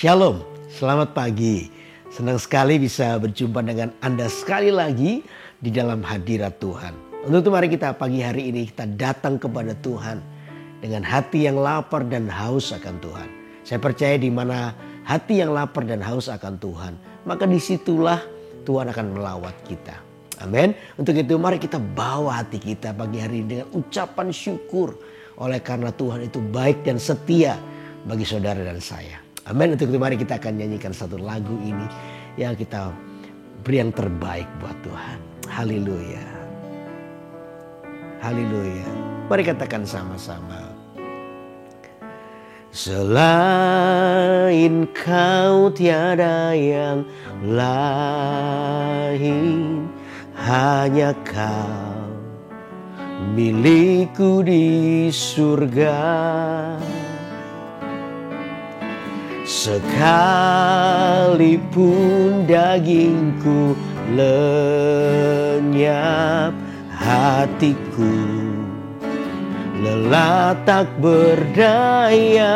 Shalom, selamat pagi. Senang sekali bisa berjumpa dengan Anda sekali lagi di dalam hadirat Tuhan. Untuk itu mari kita pagi hari ini kita datang kepada Tuhan dengan hati yang lapar dan haus akan Tuhan. Saya percaya di mana hati yang lapar dan haus akan Tuhan, maka disitulah Tuhan akan melawat kita. Amin. Untuk itu mari kita bawa hati kita pagi hari ini dengan ucapan syukur. Oleh karena Tuhan itu baik dan setia bagi saudara dan saya. Amin. Untuk itu mari kita akan nyanyikan satu lagu ini yang kita beri yang terbaik buat Tuhan. Haleluya. Haleluya. Mari katakan sama-sama. Selain Kau tiada yang lain, hanya Kau milikku di surga. Sekalipun dagingku lenyap, hatiku lelah tak berdaya.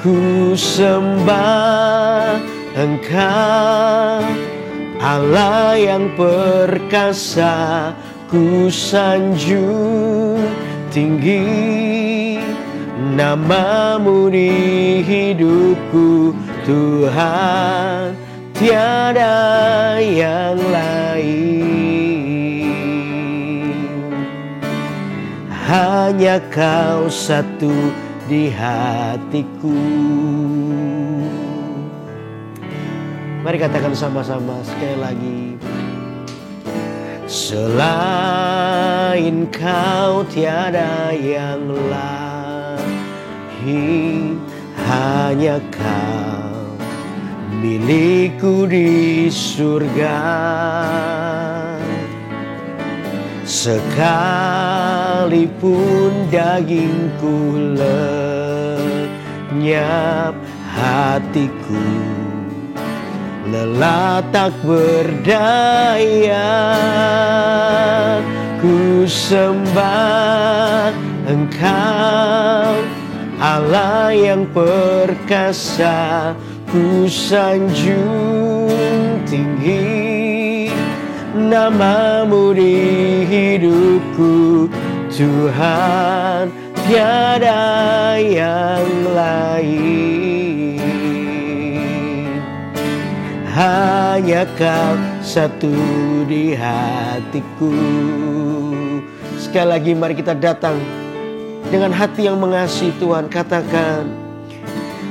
Ku sembah Engkau, Allah yang perkasa. Ku sanjung tinggi Nama-Mu di hidupku, Tuhan, tiada yang lain. Hanya Kau satu di hatiku. Mari katakan sama-sama sekali lagi. Selain Kau tiada yang lain, hanya Kau milikku di surga. Sekalipun dagingku lenyap, hatiku lelah tak berdaya. Ku sembah Engkau, Allah yang perkasa. Ku sanjung tinggi Nama-Mu di hidupku, Tuhan, tiada yang lain. Hanya Kau satu di hatiku. Sekali lagi mari kita datang dengan hati yang mengasihi Tuhan. Katakan,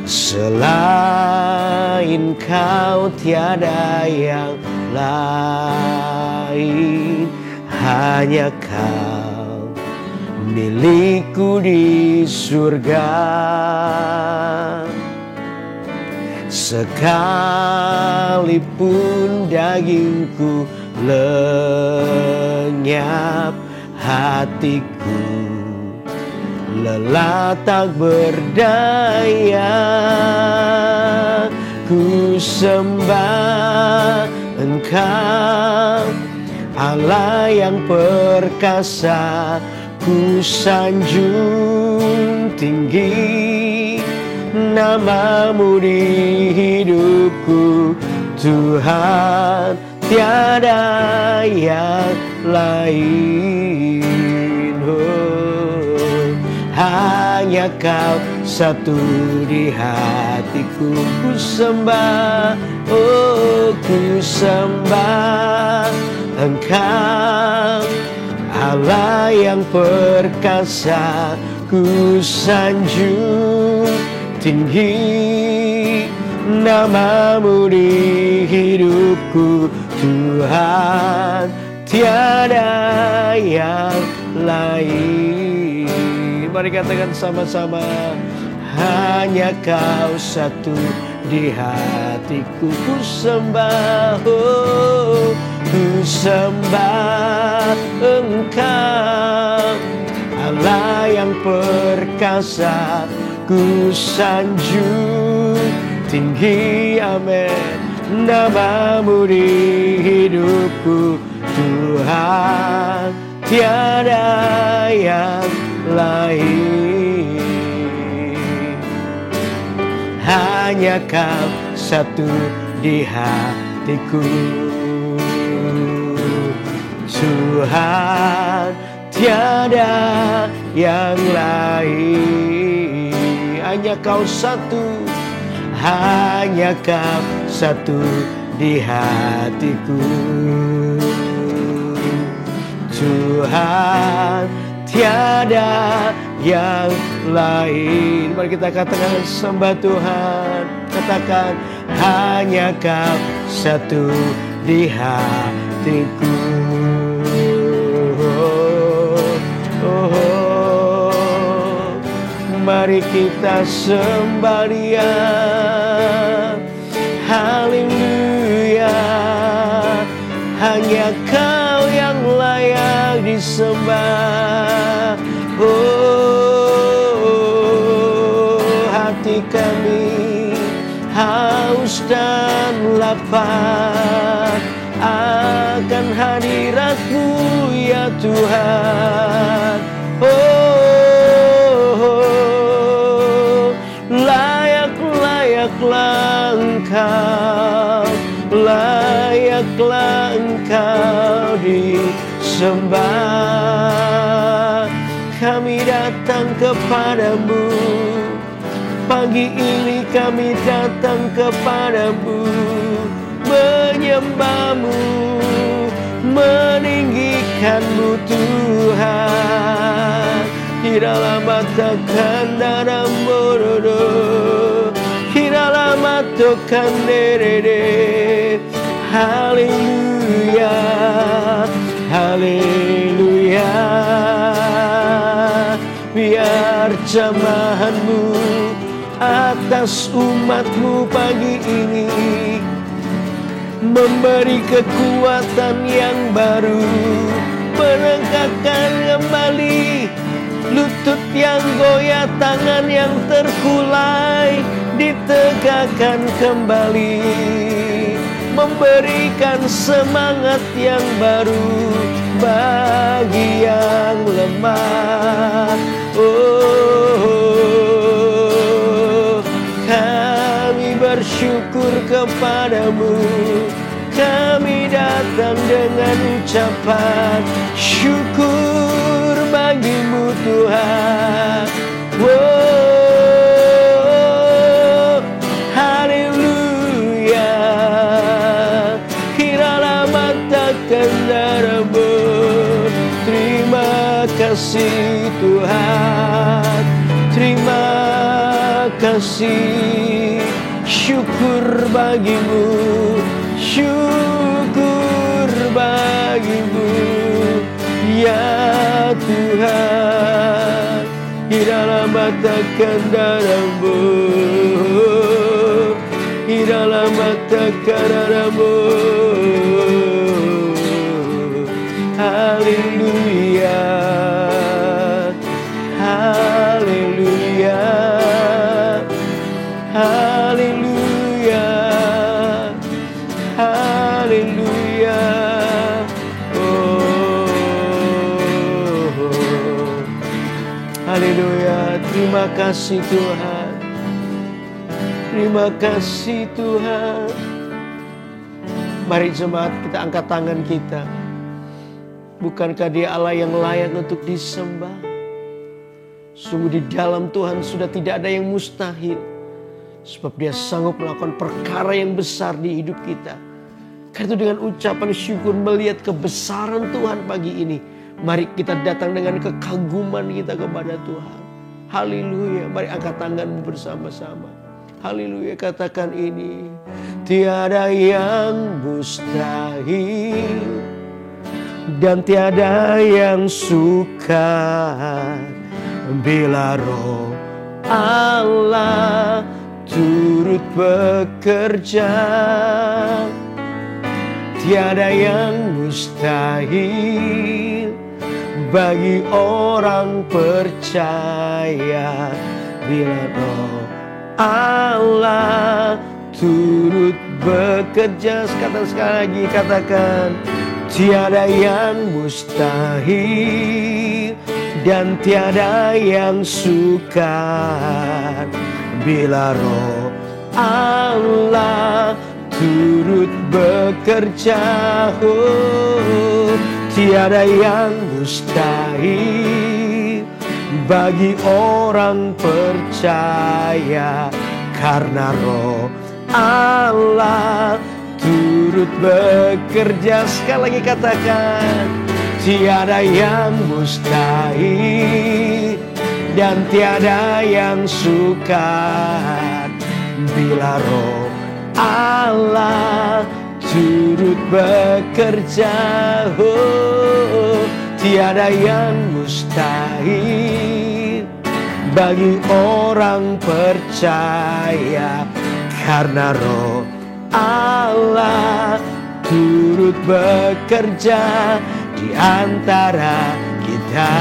selain Kau tiada yang lain, hanya Kau milikku di surga. Sekalipun dagingku lenyap, hatiku lelah tak berdaya. Ku sembah Engkau, Allah yang perkasa. Ku sanjung tinggi Nama-Mu di hidupku, Tuhan, tiada yang lain. Hanya Kau satu di hatiku. Ku sembah, oh ku sembah Engkau, Allah yang perkasa. Ku sanjung tinggi Nama-Mu di hidupku, Tuhan, tiada yang lain. Mari katakan sama-sama. Hanya Kau satu di hatiku. Ku sembah, oh, ku sembah Engkau, Allah yang perkasa. Ku sanjung tinggi, amin, Nama-Mu di hidupku, Tuhan, tiada yang lain. hanya Kau satu di hatiku. Tuhan, tiada yang lain, hanya Kau satu, hanya Kau satu di hatiku. Tuhan, tiada yang lain. Mari kita katakan, sembah Tuhan. Katakan, hanya Kau satu di hatiku. Mari kita sembah Dia. Haleluya. Hanya Kau yang layak disembah. Hati kami haus dan lapar akan hadirat-Mu ya Tuhan. Layaklah Engkau, layaklah Engkau disembah. Kami datang kepadamu, pagi ini kami datang kepadamu, menyembah-Mu, meninggikan-Mu Tuhan. Di dalam mata kandara morodo, di dalam mata kandere. Haleluya, haleluya. Biar jamahan-Mu atas umat-Mu pagi ini memberi kekuatan yang baru, menegakkan kembali lutut yang goyah, tangan yang terkulai ditegakkan kembali, memberikan semangat yang baru bagi yang lemah. Kami bersyukur kepadamu, kami datang dengan ucapan syukur bagi-Mu Tuhan. Haleluya. Kiralah mata kendaramu. Terima kasih Tuhan, terima kasih. Syukur bagi-Mu, syukur bagi-Mu ya Tuhan. Di dalam mata kendaramu, di dalam mata kendaramu. Haleluya, haleluya, haleluya, haleluya. Haleluya. Terima kasih Tuhan, terima kasih Tuhan. Mari jemaat, kita angkat tangan kita. Bukankah Dia Allah yang layak untuk disembah? Sungguh di dalam Tuhan sudah tidak ada yang mustahil, sebab Dia sanggup melakukan perkara yang besar di hidup kita. Karena itu dengan ucapan syukur melihat kebesaran Tuhan pagi ini, mari kita datang dengan kekaguman kita kepada Tuhan. Haleluya. Mari angkat tanganmu bersama-sama. Haleluya. Katakan ini. Tiada yang mustahil dan tiada yang sukar bila Roh Allah turut bekerja. Tiada yang mustahil bagi orang percaya bila Roh Allah turut bekerja. Sekali lagi katakan, tiada yang mustahil dan tiada yang sukar bila Roh Allah turut bekerja. Tiada yang mustahil bagi orang percaya, karena Roh Allah turut bekerja. Sekali lagi katakan, tiada yang mustahil dan tiada yang sukar bila Roh Allah turut bekerja. Tiada yang mustahil bagi orang percaya, karena Roh Allah turut bekerja di antara kita.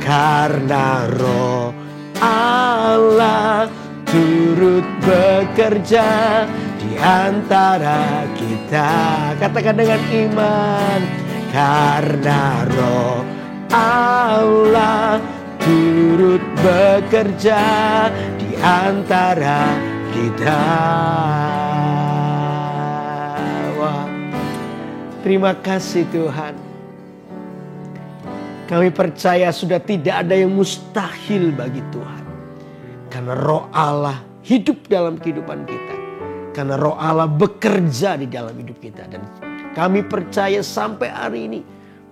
Karena Roh Allah turut bekerja di antara kita. Katakan dengan iman, karena Roh Allah turut bekerja di antara kita. Wah, terima kasih Tuhan. Kami percaya sudah tidak ada yang mustahil bagi Tuhan. Karena Roh Allah hidup dalam kehidupan kita. Karena Roh Allah bekerja di dalam hidup kita. Dan kami percaya sampai hari ini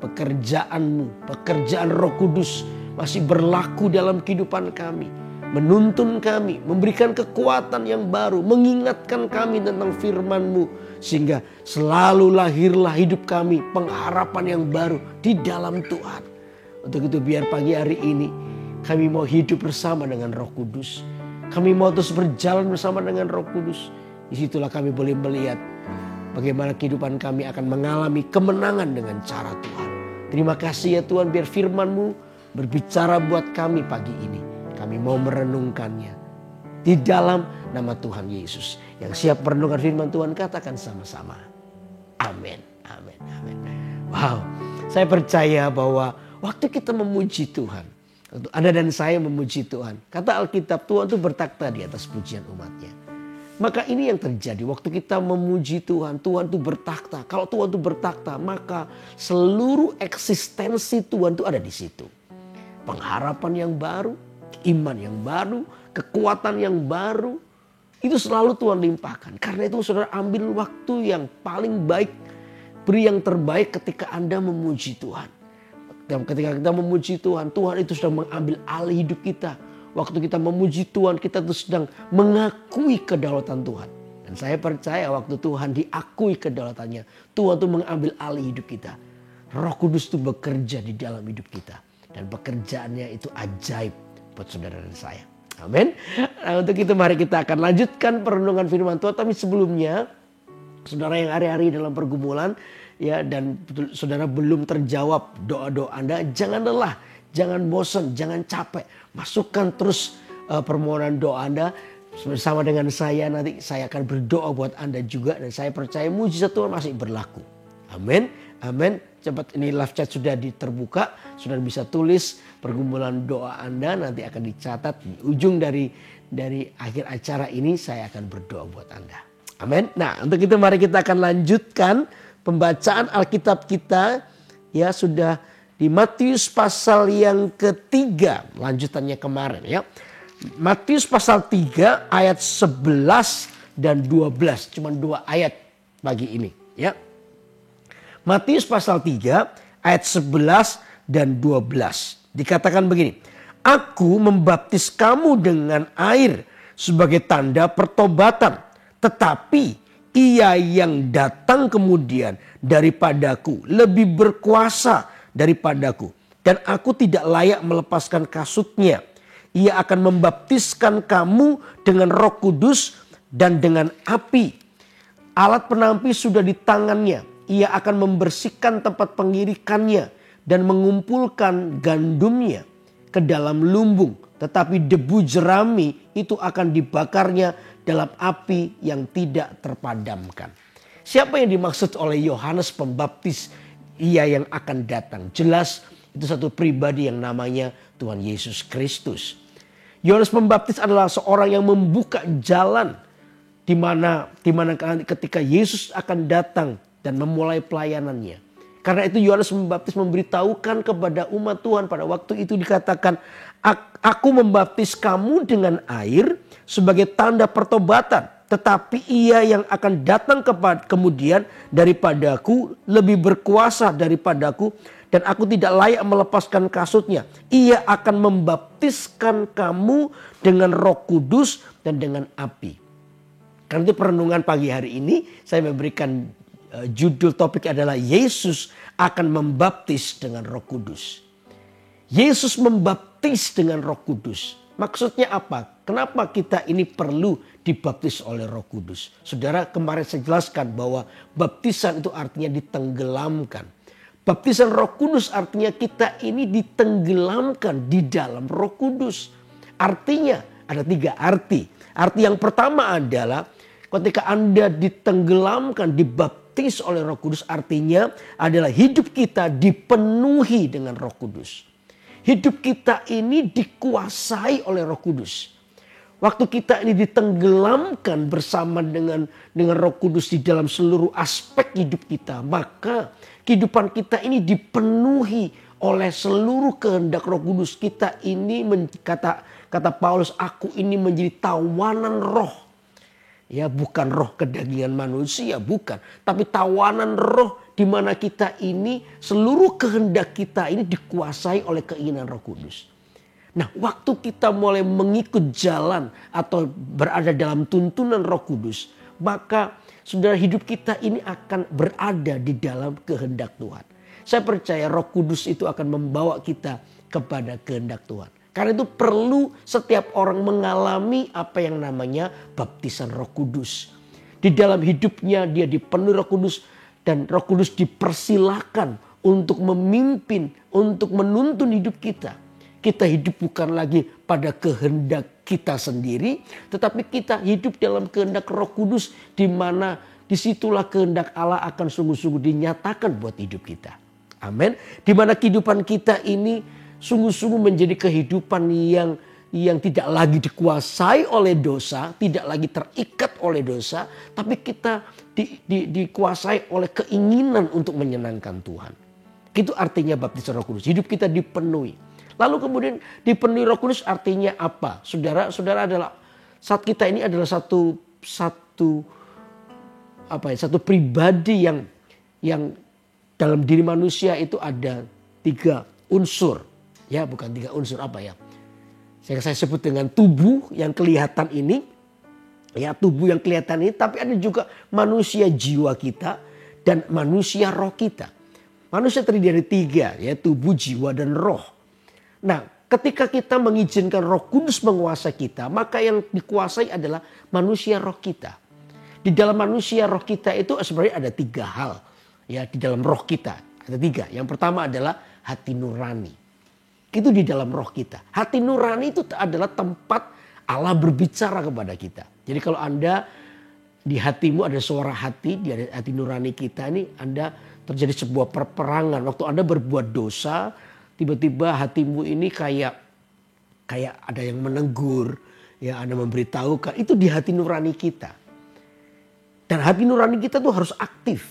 pekerjaanmu, pekerjaan Roh Kudus masih berlaku dalam kehidupan kami. Menuntun kami, memberikan kekuatan yang baru, mengingatkan kami tentang firman-Mu. Sehingga selalu lahirlah hidup kami pengharapan yang baru di dalam Tuhan. Untuk itu biar pagi hari ini kami mau hidup bersama dengan Roh Kudus. Kami mau terus berjalan bersama dengan Roh Kudus. Disitulah kami boleh melihat bagaimana kehidupan kami akan mengalami kemenangan dengan cara Tuhan. Terima kasih ya Tuhan, biar firman-Mu berbicara buat kami pagi ini. Kami mau merenungkannya di dalam nama Tuhan Yesus. Yang siap merenungkan firman Tuhan, katakan sama-sama. Amin, amin, amin. Wow, saya percaya bahwa waktu kita memuji Tuhan, waktu Anda dan saya memuji Tuhan, kata Alkitab, Tuhan itu bertakhta di atas pujian umatnya. Maka ini yang terjadi waktu kita memuji Tuhan, Tuhan itu bertakhta. Kalau Tuhan itu bertakhta, maka seluruh eksistensi Tuhan itu ada di situ. Pengharapan yang baru, iman yang baru, kekuatan yang baru, itu selalu Tuhan limpahkan. Karena itu saudara, ambil waktu yang paling baik, beri yang terbaik ketika Anda memuji Tuhan. Dan ketika kita memuji Tuhan, Tuhan itu sudah mengambil alih hidup kita. Waktu kita memuji Tuhan, kita itu sedang mengakui kedaulatan Tuhan. Dan saya percaya waktu Tuhan diakui kedaulatannya, Tuhan itu mengambil alih hidup kita. Roh Kudus itu bekerja di dalam hidup kita. Dan pekerjaannya itu ajaib buat saudara dan saya. Amin. Nah, untuk itu mari kita akan lanjutkan perenungan firman Tuhan. Tapi sebelumnya, saudara yang hari-hari dalam pergumulan, ya, dan saudara belum terjawab doa-doa Anda, jangan lelah, jangan bosan, jangan capek. Masukkan terus permohonan doa Anda bersama dengan saya. Nanti saya akan berdoa buat Anda juga, dan saya percaya mujizat Tuhan masih berlaku. Amin, amin. Cepat, ini live chat sudah terbuka, sudah bisa tulis pergumulan doa Anda, nanti akan dicatat di ujung dari akhir acara ini. Saya akan berdoa buat Anda. Amin. Nah, untuk itu mari kita akan lanjutkan pembacaan Alkitab kita, ya, sudah di Matius pasal yang ketiga, lanjutannya kemarin, ya. Matius pasal 3 ayat 11 dan 12, cuma 2 ayat pagi ini, ya. Matius pasal 3 ayat 11 dan 12. Dikatakan begini, Aku membaptis kamu dengan air sebagai tanda pertobatan, tetapi Ia yang datang kemudian daripadaku lebih berkuasa daripadaku, dan aku tidak layak melepaskan kasutnya. Ia akan membaptiskan kamu dengan Roh Kudus dan dengan api. Alat penampi sudah di tangannya. Ia akan membersihkan tempat pengirikannya dan mengumpulkan gandumnya ke dalam lumbung. Tetapi debu jerami itu akan dibakarnya dalam api yang tidak terpadamkan. Siapa yang dimaksud oleh Yohanes Pembaptis? Ia yang akan datang. Jelas itu satu pribadi yang namanya Tuhan Yesus Kristus. Yohanes Pembaptis adalah seorang yang membuka jalan di mana ketika Yesus akan datang dan memulai pelayanannya. Karena itu Yohanes Pembaptis memberitahukan kepada umat Tuhan pada waktu itu dikatakan, aku membaptis kamu dengan air sebagai tanda pertobatan. Tetapi ia yang akan datang kemudian daripadaku lebih berkuasa daripadaku, dan aku tidak layak melepaskan kasutnya. Ia akan membaptiskan kamu dengan Roh Kudus dan dengan api. Karena itu perenungan pagi hari ini saya memberikan judul topik adalah Yesus akan membaptis dengan Roh Kudus. Yesus membaptis dengan Roh Kudus. Maksudnya apa? Kenapa kita ini perlu dibaptis oleh Roh Kudus? Saudara, kemarin saya jelaskan bahwa baptisan itu artinya ditenggelamkan. Baptisan Roh Kudus artinya kita ini ditenggelamkan di dalam Roh Kudus. Artinya ada 3 arti. Arti yang pertama adalah ketika Anda ditenggelamkan, dibaptis oleh Roh Kudus, artinya adalah hidup kita dipenuhi dengan Roh Kudus. Hidup kita ini dikuasai oleh Roh Kudus. Waktu kita ini ditenggelamkan bersama dengan Roh Kudus di dalam seluruh aspek hidup kita, maka kehidupan kita ini dipenuhi oleh seluruh kehendak Roh Kudus. Kita ini kata Paulus, aku ini menjadi tawanan roh. Ya, bukan roh kedagingan manusia, bukan. Tapi tawanan roh di mana kita ini seluruh kehendak kita ini dikuasai oleh keinginan Roh Kudus. Nah, waktu kita mulai mengikut jalan atau berada dalam tuntunan Roh Kudus, maka saudara, hidup kita ini akan berada di dalam kehendak Tuhan. Saya percaya Roh Kudus itu akan membawa kita kepada kehendak Tuhan. Karena itu perlu setiap orang mengalami apa yang namanya baptisan Roh Kudus. Di dalam hidupnya dia dipenuhi Roh Kudus dan Roh Kudus dipersilakan untuk memimpin, untuk menuntun hidup kita. Kita hidup bukan lagi pada kehendak kita sendiri, tetapi kita hidup dalam kehendak Roh Kudus, di mana disitulah kehendak Allah akan sungguh-sungguh dinyatakan buat hidup kita. Amin. Di mana kehidupan kita ini sungguh-sungguh menjadi kehidupan yang tidak lagi dikuasai oleh dosa, tidak lagi terikat oleh dosa, tapi kita dikuasai oleh keinginan untuk menyenangkan Tuhan. Itu artinya baptisan Roh Kudus. Hidup kita dipenuhi. Lalu kemudian dipenuhi Roh Kudus artinya apa? Saudara adalah saat kita ini adalah satu pribadi yang dalam diri manusia itu ada 3 unsur. Ya, bukan 3 unsur apa ya? Saya sebut dengan tubuh yang kelihatan ini. Ya, tubuh yang kelihatan ini, tapi ada juga manusia jiwa kita dan manusia roh kita. Manusia terdiri dari 3, ya, tubuh, jiwa dan roh. Nah, ketika kita mengizinkan Roh Kudus menguasai kita, maka yang dikuasai adalah manusia roh kita. Di dalam manusia roh kita itu sebenarnya ada 3 hal. Ya, di dalam roh kita ada 3. Yang pertama adalah hati nurani. Itu di dalam roh kita. Hati nurani itu adalah tempat Allah berbicara kepada kita. Jadi kalau Anda di hatimu ada suara hati, di hati nurani kita ini Anda terjadi sebuah perperangan. Waktu Anda berbuat dosa, tiba-tiba hatimu ini kayak ada yang menegur, ya, Anda memberitahukan, itu di hati nurani kita. Dan hati nurani kita tuh harus aktif.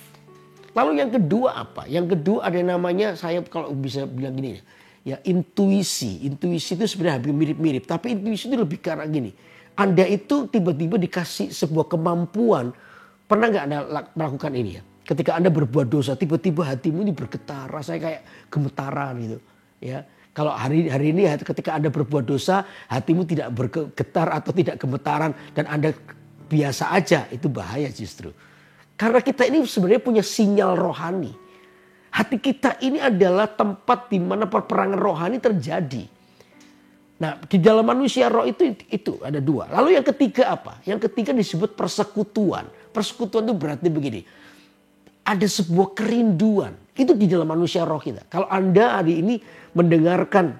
Lalu yang kedua apa? Yang kedua ada yang namanya, saya kalau bisa bilang gini ya, intuisi. Intuisi itu sebenarnya hampir mirip-mirip, tapi intuisi itu lebih karena gini. Anda itu tiba-tiba dikasih sebuah kemampuan. Pernah nggak Anda melakukan ini ya? Ketika Anda berbuat dosa, tiba-tiba hatimu ini bergetar, rasanya kayak gemetaran gitu. Ya, kalau hari ini ketika Anda berbuat dosa, hatimu tidak bergetar atau tidak gemetaran dan Anda biasa aja, itu bahaya justru. Karena kita ini sebenarnya punya sinyal rohani. Hati kita ini adalah tempat di mana perperangan rohani terjadi. Nah, di dalam manusia roh itu ada 2. Lalu yang ketiga apa? Yang ketiga disebut persekutuan. Persekutuan itu berarti begini. Ada sebuah kerinduan. Itu di dalam manusia roh kita. Kalau Anda hari ini mendengarkan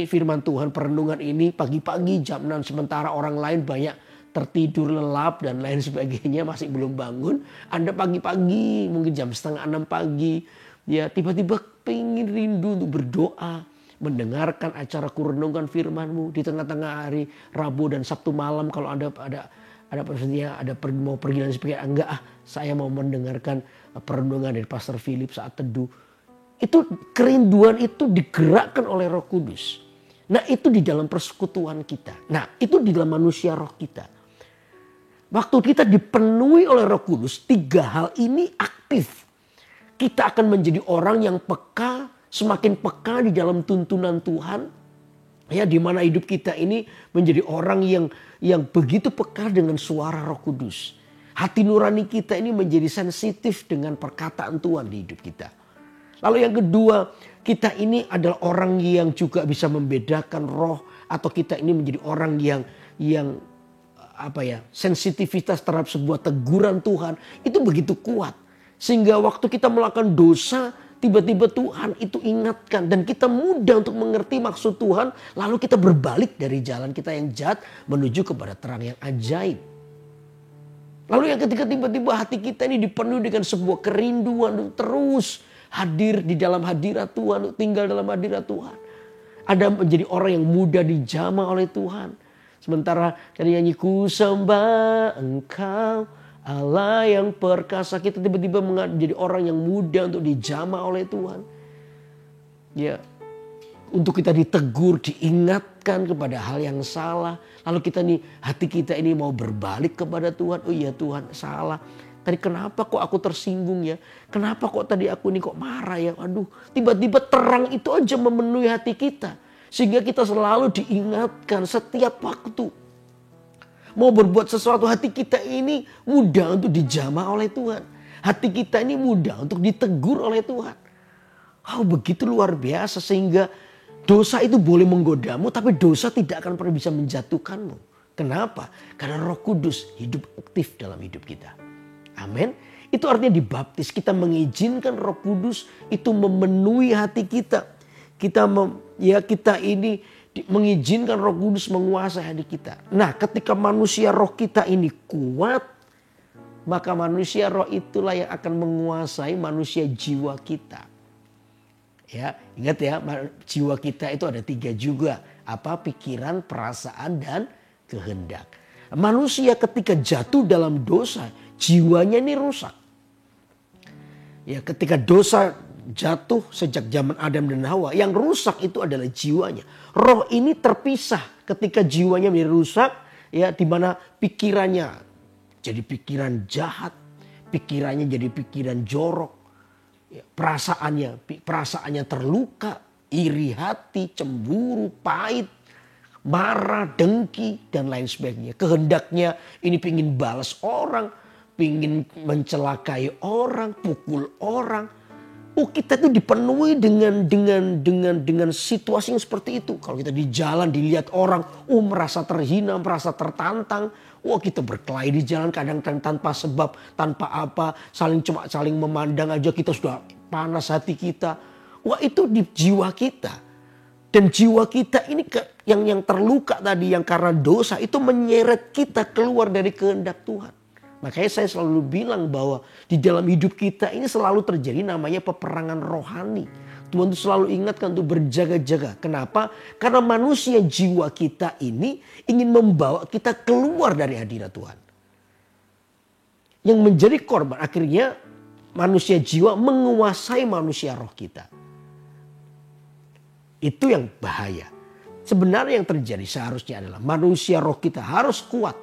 firman Tuhan, perenungan ini pagi-pagi jam 6 sementara orang lain banyak tertidur lelap dan lain sebagainya, masih belum bangun. Anda pagi-pagi mungkin jam 5:30 pagi, ya tiba-tiba pengen rindu untuk berdoa, mendengarkan acara kurenungan firman-Mu di tengah-tengah hari Rabu dan Sabtu malam kalau mau pergi dan sebagainya. Enggak, saya mau mendengarkan perenungan dari Pastor Philip saat teduh. Itu kerinduan itu digerakkan oleh Roh Kudus. Nah, itu di dalam persekutuan kita. Nah, itu di dalam manusia roh kita. Waktu kita dipenuhi oleh Roh Kudus, 3 hal ini aktif. Kita akan menjadi orang yang peka, semakin peka di dalam tuntunan Tuhan. Ya, di mana hidup kita ini menjadi orang yang begitu peka dengan suara Roh Kudus. Hati nurani kita ini menjadi sensitif dengan perkataan Tuhan di hidup kita. Lalu yang kedua, kita ini adalah orang yang juga bisa membedakan roh, atau kita ini menjadi orang yang sensitivitas terhadap sebuah teguran Tuhan itu begitu kuat. Sehingga waktu kita melakukan dosa, tiba-tiba Tuhan itu ingatkan dan kita mudah untuk mengerti maksud Tuhan. Lalu kita berbalik dari jalan kita yang jahat menuju kepada terang yang ajaib. Lalu yang ketika tiba-tiba hati kita ini dipenuhi dengan sebuah kerinduan untuk terus hadir di dalam hadirat Tuhan, tinggal dalam hadirat Tuhan. Ada menjadi orang yang mudah dijamah oleh Tuhan. Sementara dari nyanyi ku sembah Engkau Allah yang perkasa, kita tiba-tiba menjadi orang yang mudah untuk dijamah oleh Tuhan. Ya, untuk kita ditegur, diingatkan kepada hal yang salah. Lalu kita nih, hati kita ini mau berbalik kepada Tuhan. Oh iya Tuhan, salah. Tadi kenapa kok aku tersinggung ya? Kenapa kok tadi aku ini kok marah ya? Aduh, tiba-tiba terang itu aja memenuhi hati kita. Sehingga kita selalu diingatkan setiap waktu. Mau berbuat sesuatu, hati kita ini mudah untuk dijamah oleh Tuhan. Hati kita ini mudah untuk ditegur oleh Tuhan. Oh, begitu luar biasa, sehingga dosa itu boleh menggodamu, tapi dosa tidak akan pernah bisa menjatuhkanmu. Kenapa? Karena Roh Kudus hidup aktif dalam hidup kita. Amin. Itu artinya dibaptis, kita mengizinkan Roh Kudus itu memenuhi hati kita. Kita ini mengizinkan Roh Kudus menguasai hati kita. Nah, ketika manusia roh kita ini kuat, maka manusia roh itulah yang akan menguasai manusia jiwa kita. Ya, ingat ya, jiwa kita itu ada 3 juga. Pikiran, perasaan, dan kehendak. Manusia ketika jatuh dalam dosa, jiwanya ini rusak. Ya, ketika dosa jatuh sejak zaman Adam dan Hawa, yang rusak itu adalah jiwanya. Roh ini terpisah ketika jiwanya menjadi rusak, ya, di mana pikirannya jadi pikiran jahat, pikirannya jadi pikiran jorok, ya, perasaannya terluka, iri hati, cemburu, pahit, marah, dengki, dan lain sebagainya. Kehendaknya ini pingin balas orang, pingin mencelakai orang, pukul orang. Oh, kita tuh dipenuhi dengan situasi yang seperti itu. Kalau kita di jalan dilihat orang, merasa terhina, merasa tertantang. Kita berkelahi di jalan kadang tanpa sebab, tanpa apa, saling memandang aja kita sudah panas hati kita. Itu di jiwa kita. Dan jiwa kita ini yang terluka tadi, yang karena dosa itu menyeret kita keluar dari kehendak Tuhan. Makanya saya selalu bilang bahwa di dalam hidup kita ini selalu terjadi namanya peperangan rohani. Tuhan itu selalu ingatkan untuk berjaga-jaga. Kenapa? Karena manusia jiwa kita ini ingin membawa kita keluar dari hadirat Tuhan. Yang menjadi korban akhirnya manusia jiwa menguasai manusia roh kita. Itu yang bahaya. Sebenarnya yang terjadi seharusnya adalah manusia roh kita harus kuat.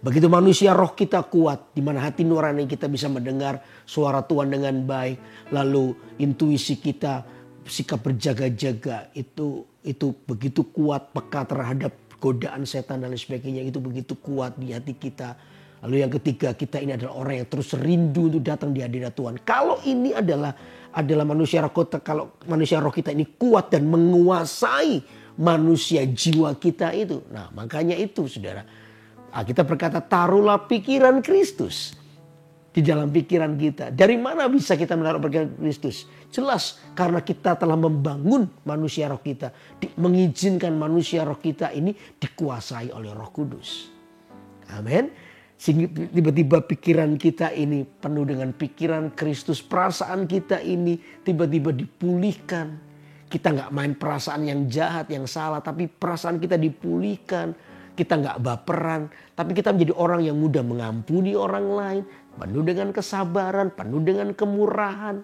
Begitu manusia roh kita kuat, di mana hati nurani kita bisa mendengar suara Tuhan dengan baik, lalu intuisi kita, sikap berjaga-jaga itu begitu kuat, peka terhadap godaan setan dan lain sebagainya, itu begitu kuat di hati kita. Lalu yang ketiga, kita ini adalah orang yang terus rindu untuk datang di hadirat Tuhan. Kalau ini adalah manusia roh kita, kalau manusia roh kita ini kuat dan menguasai manusia jiwa kita itu. Nah, makanya itu saudara. Kita berkata taruhlah pikiran Kristus di dalam pikiran kita. Dari mana bisa kita menaruh pikiran Kristus? Jelas karena kita telah membangun manusia roh kita. Mengizinkan manusia roh kita ini dikuasai oleh Roh Kudus. Amin. Sehingga tiba-tiba pikiran kita ini penuh dengan pikiran Kristus. Perasaan kita ini tiba-tiba dipulihkan. Kita nggak main perasaan yang jahat, yang salah, tapi perasaan kita dipulihkan. Kita nggak baperan, tapi kita menjadi orang yang mudah mengampuni orang lain, penuh dengan kesabaran, penuh dengan kemurahan.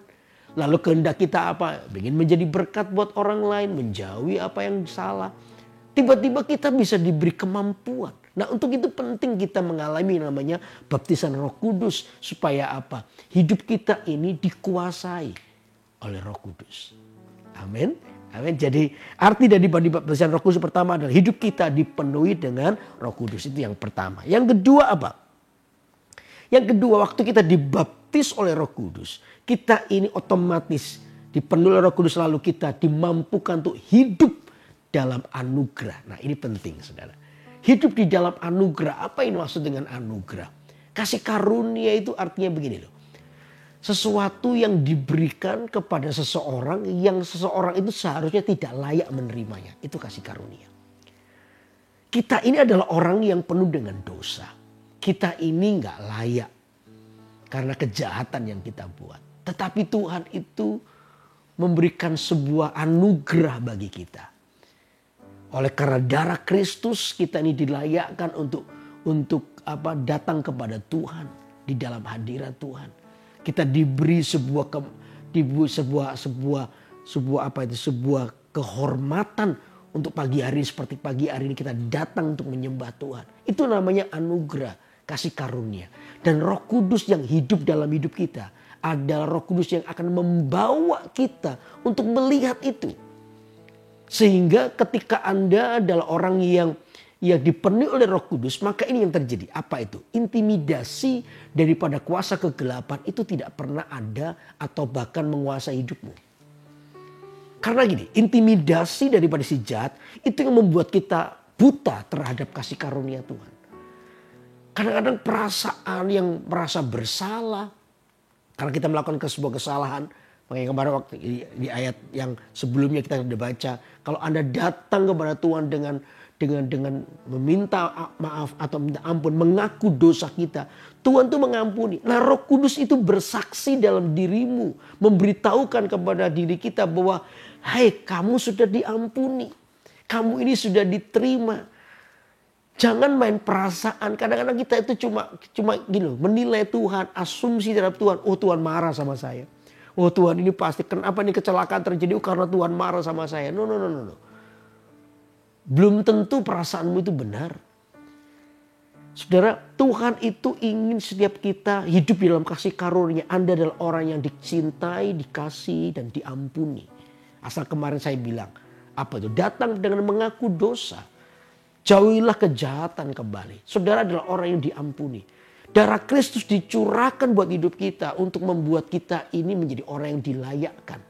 Lalu kehendak kita apa? Ingin menjadi berkat buat orang lain, menjauhi apa yang salah. Tiba-tiba kita bisa diberi kemampuan. Nah, untuk itu penting kita mengalami namanya baptisan Roh Kudus supaya apa? Hidup kita ini dikuasai oleh Roh Kudus. Amin. Amin. Jadi arti dari baptisan Roh Kudus pertama adalah hidup kita dipenuhi dengan Roh Kudus. Itu yang pertama. Yang kedua apa? Yang kedua, waktu kita dibaptis oleh Roh Kudus, kita ini otomatis dipenuhi oleh Roh Kudus, lalu kita dimampukan untuk hidup dalam anugerah. Nah, ini penting, saudara. Hidup di dalam anugerah. Apa ini maksud dengan anugerah? Kasih karunia itu artinya begini loh. Sesuatu yang diberikan kepada seseorang yang seseorang itu seharusnya tidak layak menerimanya. Itu kasih karunia. Kita ini adalah orang yang penuh dengan dosa. Kita ini nggak layak karena kejahatan yang kita buat. Tetapi Tuhan itu memberikan sebuah anugerah bagi kita. Oleh karena darah Kristus kita ini dilayakkan untuk datang kepada Tuhan di dalam hadirat Tuhan. Kita diberi sebuah kehormatan untuk pagi hari seperti pagi hari ini kita datang untuk menyembah Tuhan. Itu namanya anugerah, kasih karunia. Dan Roh Kudus yang hidup dalam hidup kita adalah Roh Kudus yang akan membawa kita untuk melihat itu. Sehingga ketika Anda adalah orang yang dipenuhi oleh Roh Kudus, maka ini yang terjadi. Apa itu? Intimidasi daripada kuasa kegelapan itu tidak pernah ada atau bahkan menguasai hidupmu. Karena gini, intimidasi daripada si jahat itu yang membuat kita buta terhadap kasih karunia Tuhan. Kadang-kadang perasaan yang merasa bersalah karena kita melakukan sebuah kesalahan. Makanya kemarin waktu di ayat yang sebelumnya kita sudah baca, kalau Anda datang kepada Tuhan dengan meminta maaf atau minta ampun, mengaku dosa kita, Tuhan tuh mengampuni. Nah, Roh Kudus itu bersaksi dalam dirimu, memberitahukan kepada diri kita bahwa hai, kamu sudah diampuni. Kamu ini sudah diterima. Jangan main perasaan. Kadang-kadang kita itu cuma gini loh, menilai Tuhan, asumsi terhadap Tuhan. Oh, Tuhan marah sama saya. Oh, Tuhan ini pasti kenapa ini kecelakaan terjadi? Oh, karena Tuhan marah sama saya. No. Belum tentu perasaanmu itu benar. Saudara, Tuhan itu ingin setiap kita hidup di dalam kasih karunia. Anda adalah orang yang dicintai, dikasih, dan diampuni. Asal kemarin saya bilang, apa itu? Datang dengan mengaku dosa. Jauhilah kejahatan kembali. Saudara adalah orang yang diampuni. Darah Kristus dicurahkan buat hidup kita untuk membuat kita ini menjadi orang yang dilayakkan.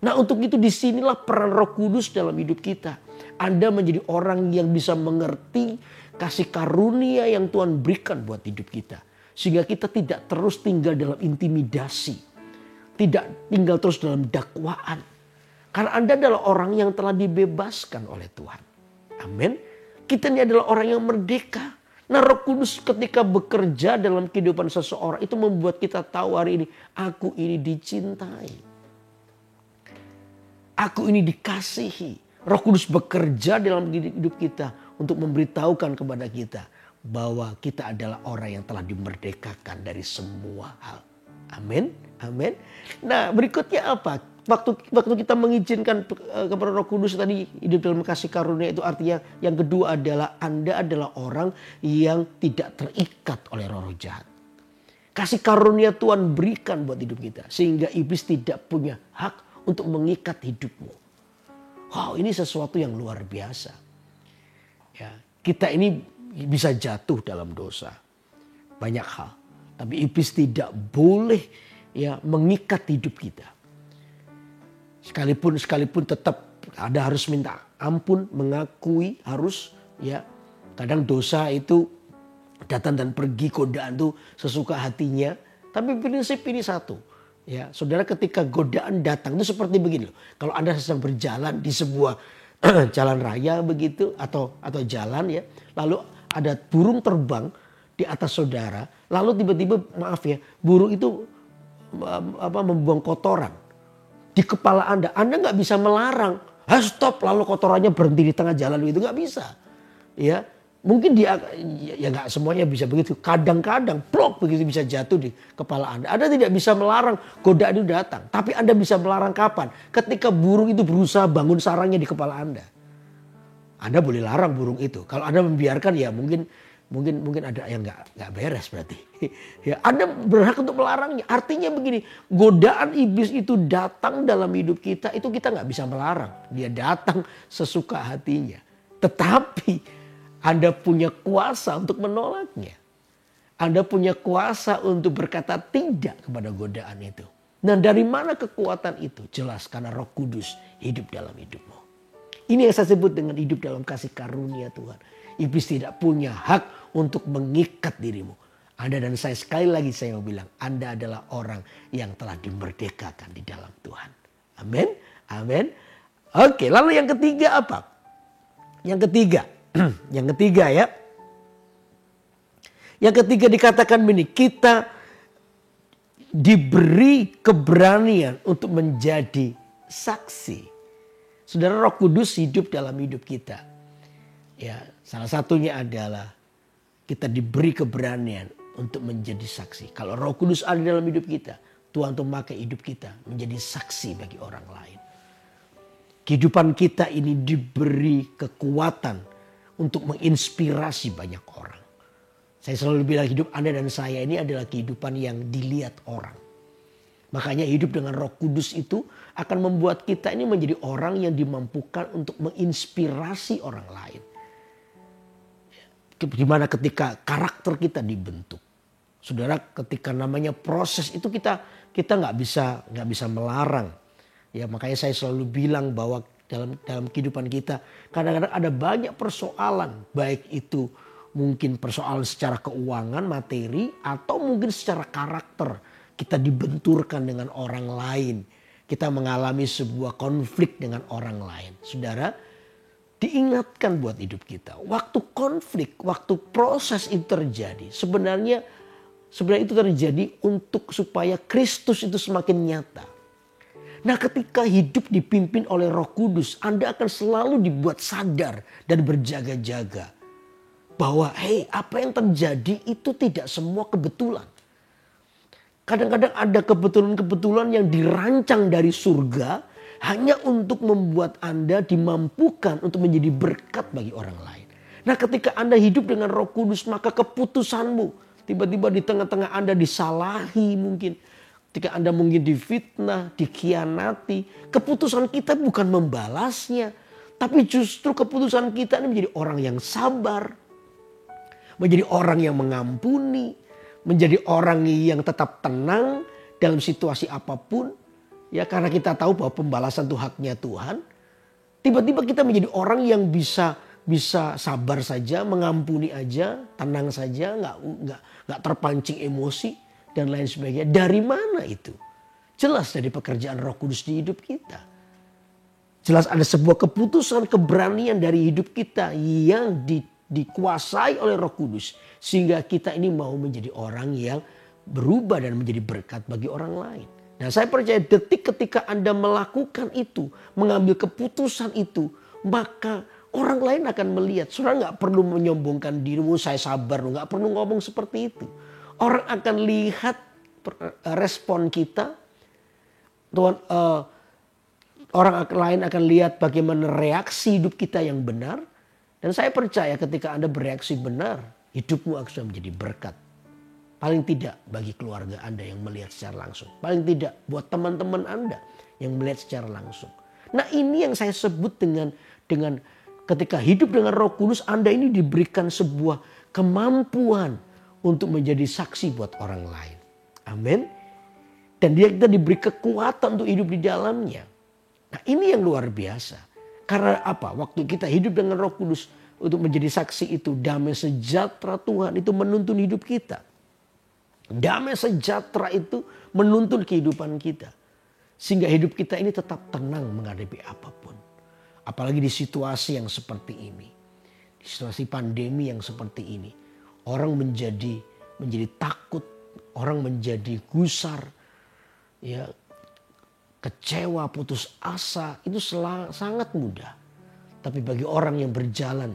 Nah, untuk itu disinilah peran Roh Kudus dalam hidup kita. Anda menjadi orang yang bisa mengerti kasih karunia yang Tuhan berikan buat hidup kita. Sehingga kita tidak terus tinggal dalam intimidasi. Tidak tinggal terus dalam dakwaan. Karena Anda adalah orang yang telah dibebaskan oleh Tuhan. Amin. Kita ini adalah orang yang merdeka. Nah, Roh Kudus ketika bekerja dalam kehidupan seseorang itu membuat kita tahu hari ini, aku ini dicintai. Aku ini dikasihi. Roh Kudus bekerja dalam hidup kita untuk memberitahukan kepada kita bahwa kita adalah orang yang telah dimerdekakan dari semua hal. Amin. Amin. Nah, berikutnya apa? Waktu kita mengizinkan kepada Roh Kudus tadi hidup dalam kasih karunia itu artinya yang kedua adalah Anda adalah orang yang tidak terikat oleh roh jahat. Kasih karunia Tuhan berikan buat hidup kita sehingga iblis tidak punya hak untuk mengikat hidupmu. Wow, ini sesuatu yang luar biasa. Ya, kita ini bisa jatuh dalam dosa. Banyak hal. Tapi iblis tidak boleh mengikat hidup kita. Sekalipun tetap ada harus minta ampun, mengakui harus kadang dosa itu datang dan pergi, godaan itu sesuka hatinya. Tapi prinsip ini satu. Ya, saudara, ketika godaan datang itu seperti begini loh. Kalau Anda sedang berjalan di sebuah jalan raya begitu atau jalan lalu ada burung terbang di atas saudara, lalu tiba-tiba burung itu membuang kotoran. di kepala Anda nggak bisa melarang. Stop, lalu kotorannya berhenti di tengah jalan, itu nggak bisa. Ya, mungkin dia ya nggak semuanya bisa begitu. Kadang-kadang plok begitu bisa jatuh di kepala Anda. Anda tidak bisa melarang godaan itu datang, tapi Anda bisa melarang kapan? Ketika burung itu berusaha bangun sarangnya di kepala Anda. Anda boleh larang burung itu. Kalau Anda membiarkan ya mungkin ada yang nggak beres berarti. Ya, Anda berhak untuk melarangnya. Artinya begini, godaan iblis itu datang dalam hidup kita, itu kita nggak bisa melarang. Dia datang sesuka hatinya. Tetapi Anda punya kuasa untuk menolaknya. Anda punya kuasa untuk berkata tidak kepada godaan itu. Nah, dari mana kekuatan itu? Jelas karena Roh Kudus hidup dalam hidupmu. Ini yang saya sebut dengan hidup dalam kasih karunia Tuhan. Iblis tidak punya hak untuk mengikat dirimu. Anda dan saya, sekali lagi saya mau bilang, Anda adalah orang yang telah dimerdekakan di dalam Tuhan. Amin. Amin. Oke, lalu yang ketiga apa? Yang ketiga ya. Yang ketiga dikatakan begini, kita diberi keberanian untuk menjadi saksi. Saudara, Roh Kudus hidup dalam hidup kita. Ya, salah satunya adalah kita diberi keberanian untuk menjadi saksi. Kalau Roh Kudus ada dalam hidup kita, Tuhan tuh memakai hidup kita menjadi saksi bagi orang lain. Kehidupan kita ini diberi kekuatan untuk menginspirasi banyak orang. Saya selalu bilang hidup Anda dan saya ini adalah kehidupan yang dilihat orang. Makanya hidup dengan Roh Kudus itu akan membuat kita ini menjadi orang yang dimampukan untuk menginspirasi orang lain. Dimana ketika karakter kita dibentuk. Saudara, ketika namanya proses itu kita nggak bisa melarang. Ya, makanya saya selalu bilang bahwa dalam kehidupan kita kadang-kadang ada banyak persoalan, baik itu mungkin persoalan secara keuangan, materi, atau mungkin secara karakter. Kita dibenturkan dengan orang lain. Kita mengalami sebuah konflik dengan orang lain. Saudara, diingatkan buat hidup kita. Waktu konflik, waktu proses itu terjadi. Sebenarnya itu terjadi untuk supaya Kristus itu semakin nyata. Nah, ketika hidup dipimpin oleh Roh Kudus, Anda akan selalu dibuat sadar dan berjaga-jaga. Bahwa apa yang terjadi itu tidak semua kebetulan. Kadang-kadang ada kebetulan-kebetulan yang dirancang dari surga hanya untuk membuat Anda dimampukan untuk menjadi berkat bagi orang lain. Nah, ketika Anda hidup dengan Roh Kudus, maka keputusanmu tiba-tiba di tengah-tengah Anda disalahi mungkin. Ketika Anda mungkin difitnah, dikhianati. Keputusan kita bukan membalasnya. Tapi justru keputusan kita ini menjadi orang yang sabar. Menjadi orang yang mengampuni. Menjadi orang yang tetap tenang dalam situasi apapun. Ya, karena kita tahu bahwa pembalasan itu haknya Tuhan. Tiba-tiba kita menjadi orang yang bisa sabar saja, mengampuni aja, tenang saja, nggak terpancing emosi dan lain sebagainya. Dari mana itu? Jelas dari pekerjaan Roh Kudus di hidup kita. Jelas ada sebuah keputusan, keberanian dari hidup kita yang dikuasai oleh Roh Kudus. Sehingga kita ini mau menjadi orang yang berubah dan menjadi berkat bagi orang lain. Nah, saya percaya detik ketika Anda melakukan itu, mengambil keputusan itu, maka orang lain akan melihat. Saudara nggak perlu menyombongkan dirimu, saya sabar, nggak perlu ngomong seperti itu. Orang akan lihat respon kita. Orang lain akan lihat bagaimana reaksi hidup kita yang benar. Dan saya percaya ketika Anda bereaksi benar, hidupmu akan menjadi berkat. Paling tidak bagi keluarga Anda yang melihat secara langsung. Paling tidak buat teman-teman Anda yang melihat secara langsung. Nah, ini yang saya sebut dengan ketika hidup dengan Roh Kudus, Anda ini diberikan sebuah kemampuan untuk menjadi saksi buat orang lain. Amin. Dan kita diberi kekuatan untuk hidup di dalamnya. Nah, ini yang luar biasa. Karena apa? Waktu kita hidup dengan Roh Kudus untuk menjadi saksi itu, damai sejahtera Tuhan itu menuntun hidup kita. Damai sejahtera itu menuntun kehidupan kita. Sehingga hidup kita ini tetap tenang menghadapi apapun. Apalagi di situasi yang seperti ini. Di situasi pandemi yang seperti ini. Orang menjadi takut. Orang menjadi gusar. Ya, kecewa, putus asa itu sangat mudah. Tapi bagi orang yang berjalan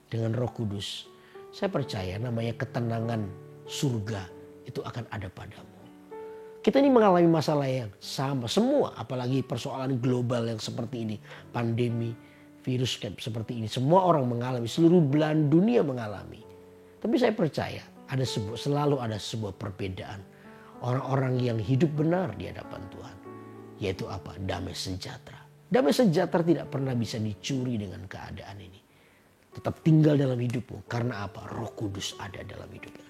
dengan Roh Kudus, saya percaya namanya ketenangan surga itu akan ada padamu. Kita ini mengalami masalah yang sama semua, apalagi persoalan global yang seperti ini, pandemi, virus seperti ini, semua orang mengalami, seluruh belahan dunia mengalami. Tapi saya percaya selalu ada sebuah perbedaan. Orang-orang yang hidup benar di hadapan Tuhan, yaitu apa? Damai sejahtera. Damai sejahtera tidak pernah bisa dicuri dengan keadaan ini. Tetap tinggal dalam hidupmu. Karena apa? Roh Kudus ada dalam hidupmu.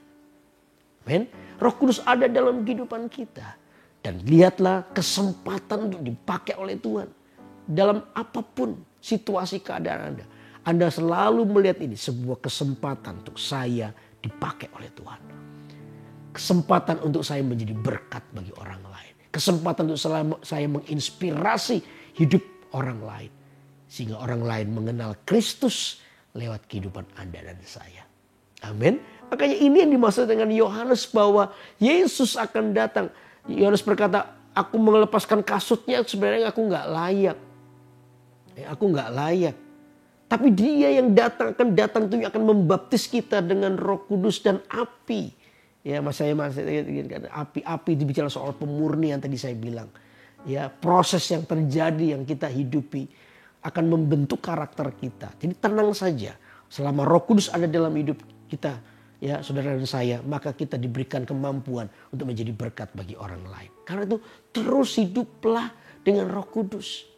Amen. Roh Kudus ada dalam kehidupan kita. Dan lihatlah kesempatan untuk dipakai oleh Tuhan. Dalam apapun situasi keadaan Anda. Anda selalu melihat ini sebuah kesempatan untuk saya dipakai oleh Tuhan. Kesempatan untuk saya menjadi berkat bagi orang lain. Kesempatan untuk saya menginspirasi hidup orang lain. Sehingga orang lain mengenal Kristus lewat kehidupan Anda dan saya. Amin. Makanya ini yang dimaksud dengan Yohanes bahwa Yesus akan datang. Yohanes berkata, aku melepaskan kasutnya sebenarnya aku nggak layak. Aku nggak layak. Tapi dia yang akan datang itu akan membaptis kita dengan Roh Kudus dan api. Ya, saya masih api dibicara soal pemurnian tadi saya bilang. Ya, proses yang terjadi yang kita hidupi akan membentuk karakter kita. Jadi tenang saja. Selama Roh Kudus ada dalam hidup kita, ya saudara dan saya, maka kita diberikan kemampuan untuk menjadi berkat bagi orang lain. Karena itu terus hiduplah dengan Roh Kudus.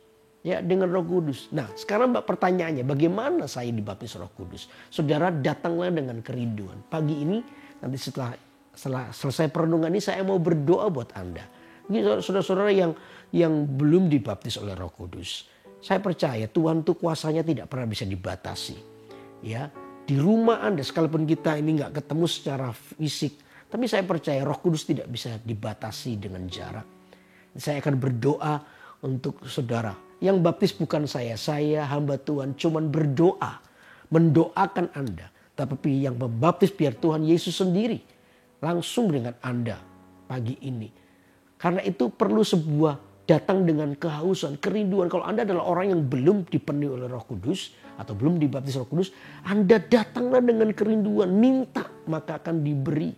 Ya, dengan Roh Kudus. Nah, sekarang pertanyaannya, bagaimana saya dibaptis Roh Kudus? Saudara, datanglah dengan kerinduan. Pagi ini nanti setelah selesai perenungan ini saya mau berdoa buat Anda. Ini saudara-saudara yang belum dibaptis oleh Roh Kudus. Saya percaya Tuhan tuh kuasanya tidak pernah bisa dibatasi. Ya, di rumah Anda sekalipun kita ini nggak ketemu secara fisik, tapi saya percaya Roh Kudus tidak bisa dibatasi dengan jarak. Saya akan berdoa untuk saudara. Yang baptis bukan saya hamba Tuhan cuman berdoa, mendoakan Anda. Tapi yang membaptis biar Tuhan Yesus sendiri langsung dengan Anda pagi ini. Karena itu perlu sebuah datang dengan kehausan, kerinduan. Kalau Anda adalah orang yang belum dipenuhi oleh Roh Kudus atau belum dibaptis Roh Kudus, Anda datanglah dengan kerinduan, minta maka akan diberi.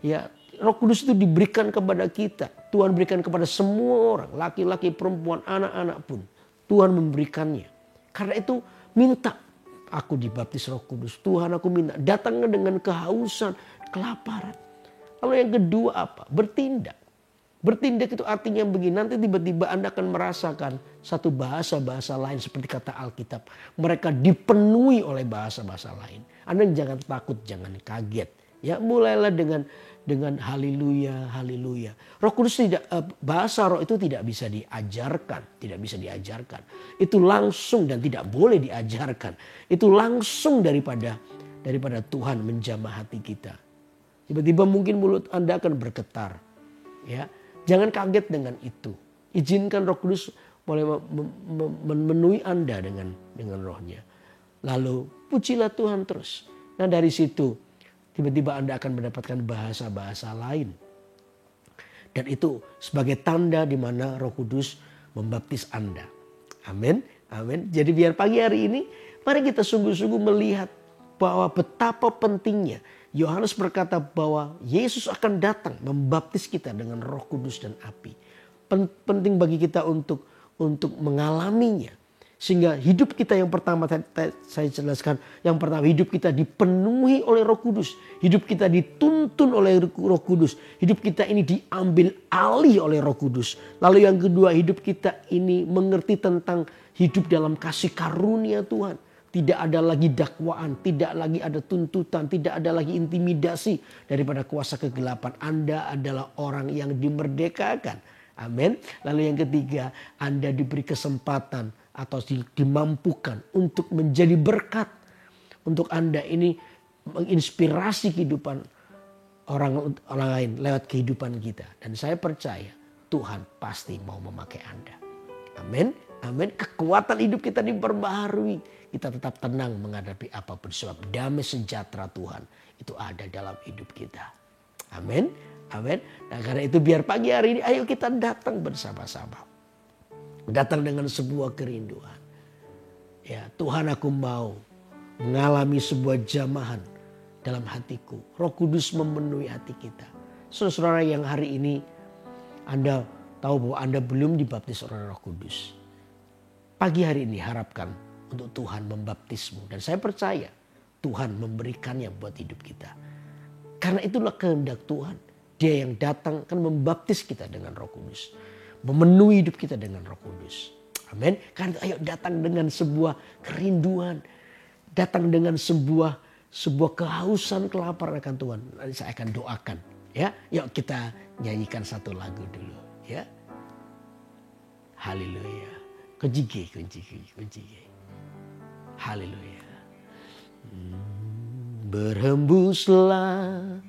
Ya, Roh Kudus itu diberikan kepada kita. Tuhan berikan kepada semua orang, laki-laki, perempuan, anak-anak pun. Tuhan memberikannya. Karena itu minta, aku dibaptis Roh Kudus. Tuhan, aku minta, datanglah dengan kehausan, kelaparan. Lalu yang kedua apa? Bertindak. Bertindak itu artinya begini, nanti tiba-tiba Anda akan merasakan satu bahasa-bahasa lain seperti kata Alkitab. Mereka dipenuhi oleh bahasa-bahasa lain. Anda jangan takut, jangan kaget. Ya, mulailah dengan haleluya, haleluya. Roh Kudus bahasa roh itu tidak bisa diajarkan, Itu langsung dan tidak boleh diajarkan. Itu langsung daripada Tuhan menjamah hati kita. Tiba-tiba mungkin mulut Anda akan bergetar. Ya, jangan kaget dengan itu. Izinkan Roh Kudus boleh memenuhi Anda dengan rohnya. Lalu pujilah Tuhan terus. Nah, dari situ tiba-tiba Anda akan mendapatkan bahasa-bahasa lain. Dan itu sebagai tanda di mana Roh Kudus membaptis Anda. Amin. Amin. Jadi biar pagi hari ini mari kita sungguh-sungguh melihat bahwa betapa pentingnya. Yohanes berkata bahwa Yesus akan datang membaptis kita dengan Roh Kudus dan api. Penting bagi kita untuk mengalaminya. Sehingga hidup kita yang pertama saya jelaskan. Yang pertama hidup kita dipenuhi oleh Roh Kudus. Hidup kita dituntun oleh Roh Kudus. Hidup kita ini diambil alih oleh Roh Kudus. Lalu yang kedua hidup kita ini mengerti tentang hidup dalam kasih karunia Tuhan. Tidak ada lagi dakwaan, tidak lagi ada tuntutan, tidak ada lagi intimidasi daripada kuasa kegelapan. Anda adalah orang yang dimerdekakan. Amin. Lalu yang ketiga, Anda diberi kesempatan atau dimampukan untuk menjadi berkat. Untuk Anda ini menginspirasi kehidupan orang lain lewat kehidupan kita. Dan saya percaya Tuhan pasti mau memakai Anda. Amin. Amin. Kekuatan hidup kita diperbaharui. Kita tetap tenang menghadapi apapun. Sebab damai sejahtera Tuhan itu ada dalam hidup kita. Amin. Amin. Nah, karena itu biar pagi hari ini ayo kita datang bersama-sama. Datang dengan sebuah kerinduan. Ya, Tuhan, aku mau mengalami sebuah jamahan dalam hatiku. Roh Kudus memenuhi hati kita. Saudara-saudara yang hari ini Anda tahu bahwa Anda belum dibaptis oleh Roh Kudus. Pagi hari ini harapkan untuk Tuhan membaptismu. Dan saya percaya Tuhan memberikannya buat hidup kita. Karena itulah kehendak Tuhan. Dia yang datang akan membaptis kita dengan Roh Kudus. Memenuhi hidup kita dengan Roh Kudus. Amin. Karena ayo datang dengan sebuah kerinduan. Datang dengan sebuah kehausan, kelaparan akan Tuhan. Nanti saya akan doakan. Ya, yuk kita nyanyikan satu lagu dulu. Ya, haleluya. Kunci G. Haleluya. Berhembuslah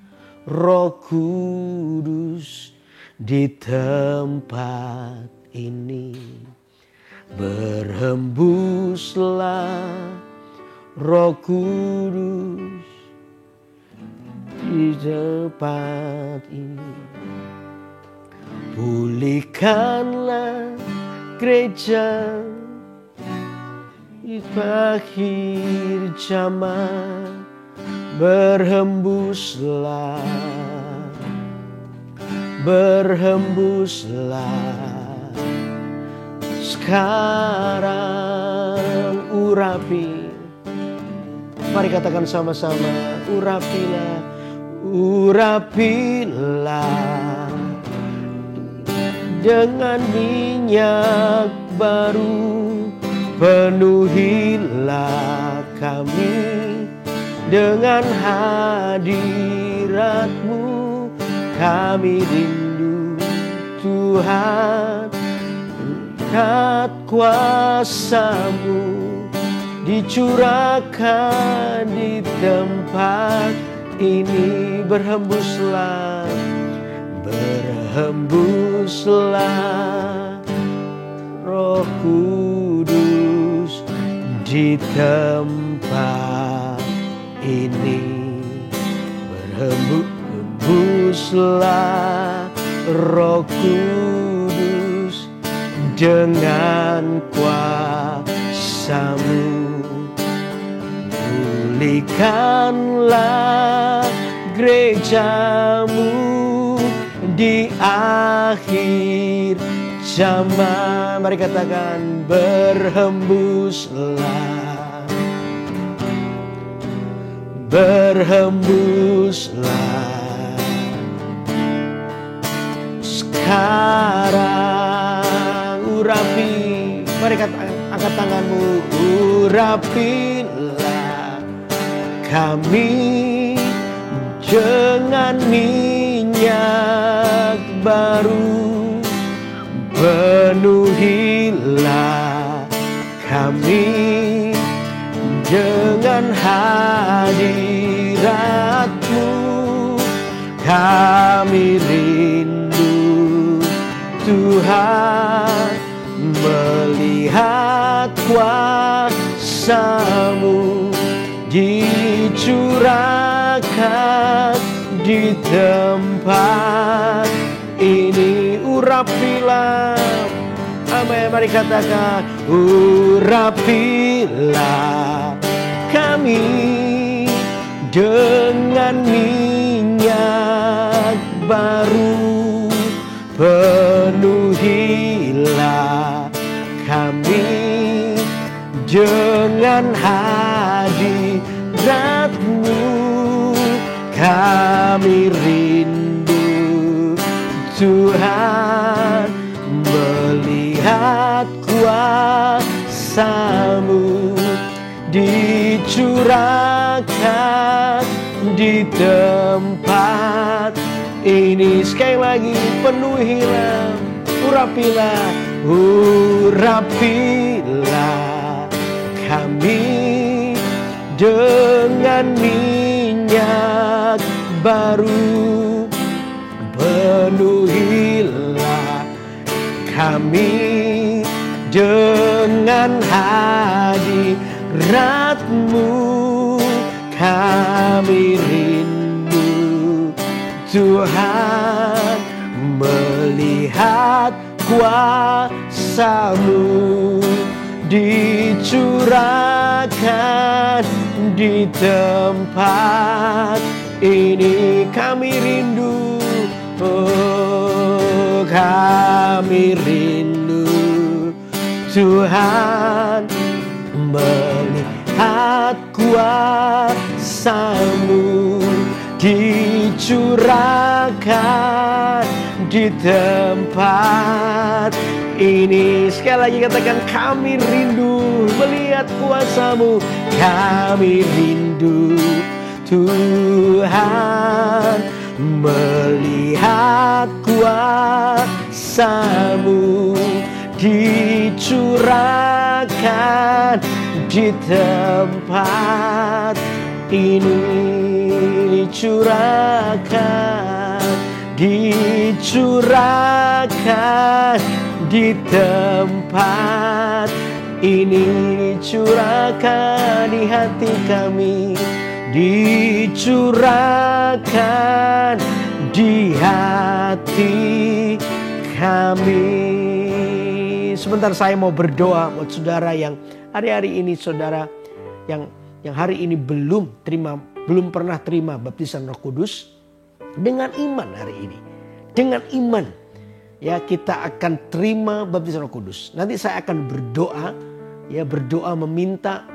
Roh Kudus di tempat ini. Berhembuslah Roh Kudus di tempat ini. Pulihkanlah gereja di akhir zaman. Berhembuslah sekarang, urapi. Mari katakan sama-sama, urapilah dengan minyak baru. Penuhilah kami dengan hadirat-Mu. Kami rindu Tuhan, lihat kuasa-Mu dicurahkan di tempat ini. Berhembuslah Roh Kudus di tempat ini. Berhembuslah Roh Kudus dengan kuasa-Mu. Pulihkanlah gereja-Mu di akhir zaman. Mari katakan, berhembuslah sekarang. Urapi, mari angkat tanganmu. Urapilah kami dengan minyak baru. Penuhilah kami dengan hadirat-Mu. Kami rindu Tuhan, melihat kuasa-Mu dicurahkan di tempat ini. Urapilah, amin. Mari katakan, urapilah kami dengan minyak baru. Penuhilah kami dengan hadirat-Mu. Kami rindu Tuhan, melihat kuasa-Mu dicurahkan di tempat ini. Sekali lagi, penuhilah, urapilah kami dengan minyak baru. Penuhilah kami dengan hadirat-Mu. Kami rindu Tuhan, melihat kuasa kuasa-Mu dicurahkan di tempat ini. Kami rindu, oh kami rindu Tuhan, melihat kuasa-Mu dicurahkan di tempat ini. Sekali lagi katakan, kami rindu melihat kuasa-Mu. Kami rindu Tuhan, melihat kuasa-Mu dicurahkan di tempat ini. Dicurahkan di tempat ini, dicurahkan di hati kami, dicurahkan di hati kami. Sebentar saya mau berdoa buat saudara yang hari-hari ini, saudara yang hari ini belum pernah terima baptisan Roh Kudus. Dengan iman hari ini, dengan iman ya kita akan terima baptisan Roh Kudus. Nanti saya akan berdoa meminta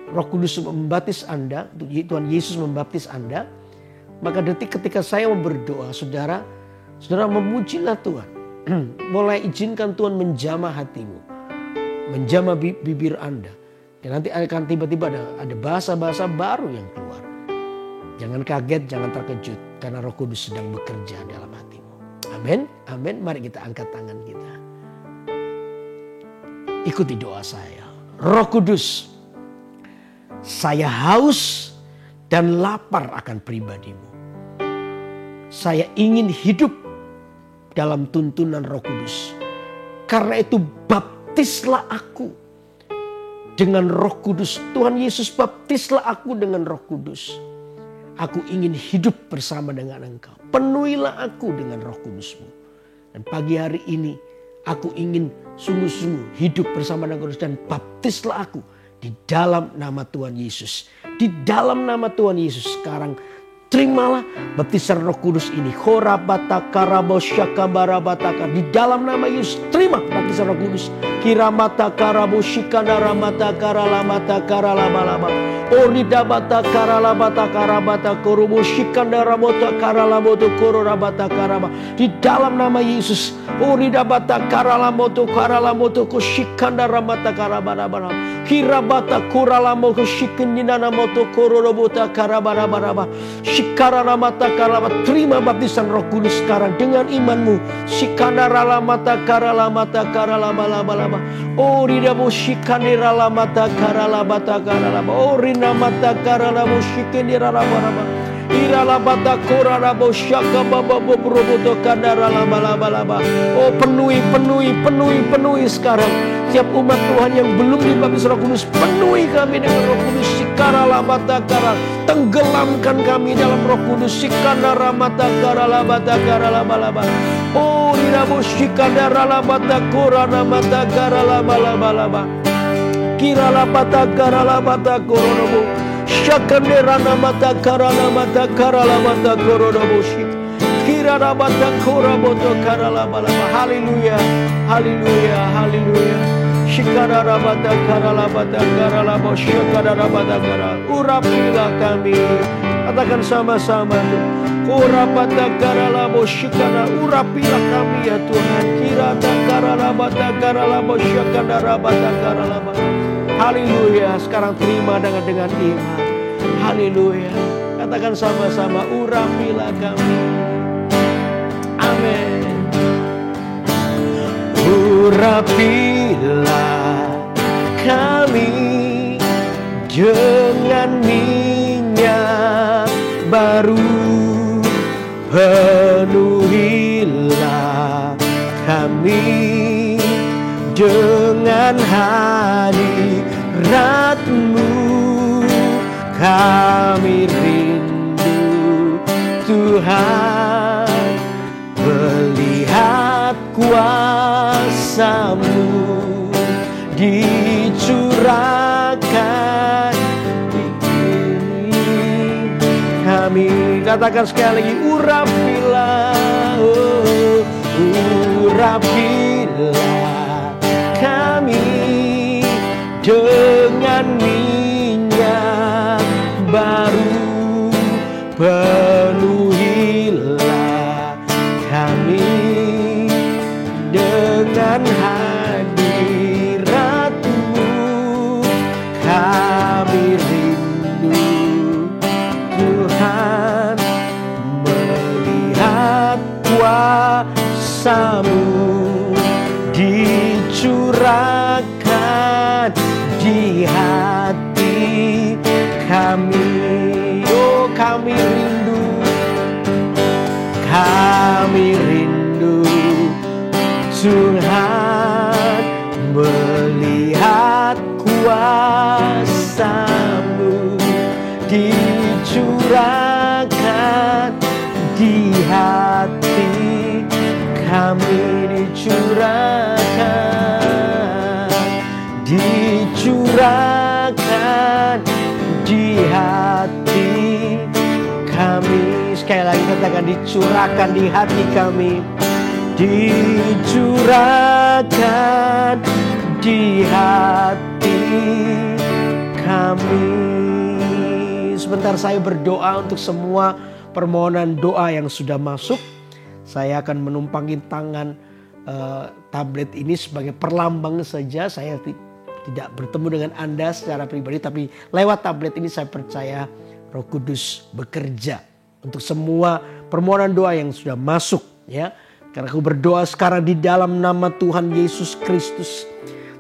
Roh Kudus membaptis Anda, Tuhan Yesus membaptis Anda. Maka ketika saya mau berdoa, saudara memujilah Tuhan. Mulai izinkan Tuhan menjamah hatimu, menjamah bibir Anda. Dan nanti akan tiba-tiba ada bahasa-bahasa baru yang keluar. Jangan kaget, jangan terkejut, karena Roh Kudus sedang bekerja dalam hatimu. Amin, amin. Mari kita angkat tangan kita. Ikuti doa saya. Roh Kudus, saya haus dan lapar akan pribadi-Mu. Saya ingin hidup dalam tuntunan Roh Kudus. Karena itu baptislah aku dengan Roh Kudus. Tuhan Yesus, baptislah aku dengan Roh Kudus. Aku ingin hidup bersama dengan Engkau. Penuhilah aku dengan Roh Kudus-Mu. Dan pagi hari ini aku ingin sungguh-sungguh hidup bersama dengan Roh Kudus. Dan baptislah aku di dalam nama Tuhan Yesus. Di dalam nama Tuhan Yesus sekarang terimalah baptisan Roh Kudus ini. Di dalam nama Yesus terima baptisan Roh Kudus. Kiramata karaboshikana ramata karalamata karalabalaba. Oridabata karalabata karabata koroboshikana ramota karalamoto kororabata karaba. Di dalam nama Yesus. Oridabata karalamoto karalamoto koshikana ramata karabarabara. Kirabata kuralamoto shikinina moto kororobota karabarabaraba. Shikararamata karaba. Terima baptisan Roh Kudus sekarang dengan imanmu. Shikanaramata karalamata karalabalaba. Oridabo shikaniralamata karalabata karalaba. Orinamata karalabo shikinirarabaraba. Iralabata korarabo shaka bababo broboto kadaralabalaba. Oh penuhi sekarang. Setiap umat Tuhan yang belum dibaptis Roh Kudus, penuhi kami dengan Roh Kudus. Sikaralabata karal, tenggelamkan kami dalam Roh Kudus. Sikanaramata karalabata karalabalaba. Oh rirabo shikadaralabata koranamata karalabalaba. Kiralabata karalabata koronobo. Shakaneranamata karalamata karalabata koronobo shik. Kirarabata koraboto karalabalaba. Haleluya, haleluya, haleluya. Shikararabata karalabata karalabo shakararabata karal. Urapilah kami. Katakan sama-sama tuh. Urabata karalabo shikara. Urapilah kami ya Tuhan. Kirata karalabata karalabo shakararabata karalaba. Haleluya. Sekarang terima dengan iman. Haleluya. Katakan sama-sama. Urapilah kami. Amin. Urapilah kami dengan minyak baru. Penuhilah kami dengan hadirat-Mu. Kami rindu Tuhan, melihat kuasa-Mu dicurahkan di kami. Katakan sekali lagi, urapilah, urapilah kami dengan minyak baru, penuhilah kami dengan hadirat-Mu. Kami rindu Tuhan melihat kuasa-Mu dicurahkan di hati kami. Oh, kami rindu Tuhan melihat kuasa-Mu dicurahkan di hati kami, dicurahkan di hati kami. Sekali lagi katakan, dicurahkan di hati kami, dicurahkan di hati kami. Sebentar saya berdoa untuk semua permohonan doa yang sudah masuk. Saya akan menumpangin tangan tablet ini sebagai perlambang saja. Saya tidak bertemu dengan Anda secara pribadi, tapi lewat tablet ini saya percaya Roh Kudus bekerja untuk semua permohonan doa yang sudah masuk, ya. Karena aku berdoa sekarang di dalam nama Tuhan Yesus Kristus,